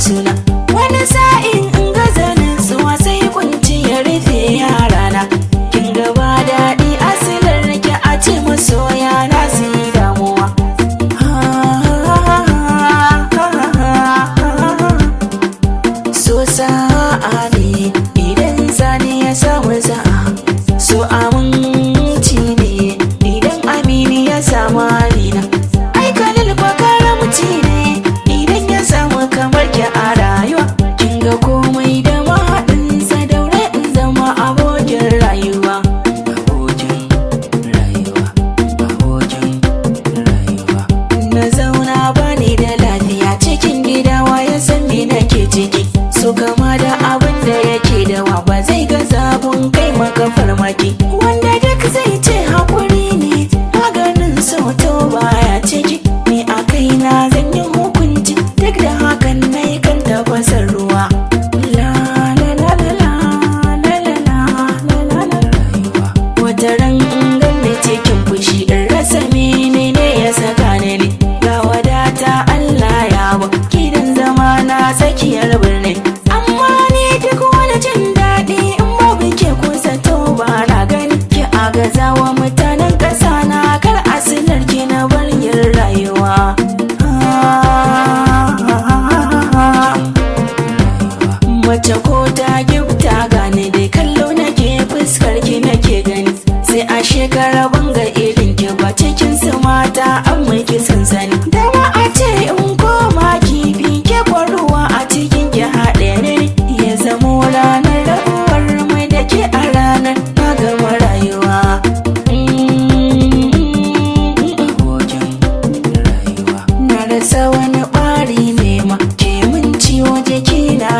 suna. Wani sa'in in gaza nutsuwa sai kunci ya rufe yarana. Kin gaba daɗi asilar rike a ce masoya na su yi damuwa. So sa'a ne idan sani ya samu sa'a, so aminci ne idan amini ya samu amina. Ai kalil kwa karamci ne idan ya samu kamar ki a rayuwa. Kin ga komai da mahaɗinsa, daure in zama abokin rayuwa. Abokin rayuwa, abokin rayuwa. Na zauna bani da lafiya cikin gidawa ya san me nake ciki. So kama da abin da yake dawa ba zai ga zabun kai maka farmaki. Wanda duk zai ce haƙuri ne maganin sauto baya ciki. Ni a kaina zan yi hukunci duk da hakan na yi kan tafasar ruwa. La la la la la la la la la la la rayuwa. Wata ran in ganni cikin fushi in rasa menene ya saka ni ne. Ga wadata Allah ya ba gidan zama na tsakiyar birni. Amma ni duk wani jin daɗi in babu ke kusa to ba na gani. Ki agazawa mutanen ƙasa na kar asilar ki na bar yin rayuwa. Mace ko ta gifta gane dai kallo nake fuskar ki nake gani. Sai a shekara banga irin ki ba cikin su mata an mulki sansani. Dama a ce in koma kifi ke kwaruwa a cikin ki haɗe ne. Ya zamo ranar rabuwar mai da ke a ranar na gama rayuwa. Abokin rayuwa. Na rasa wani ɓari ne ma ke mun ciwo jiki na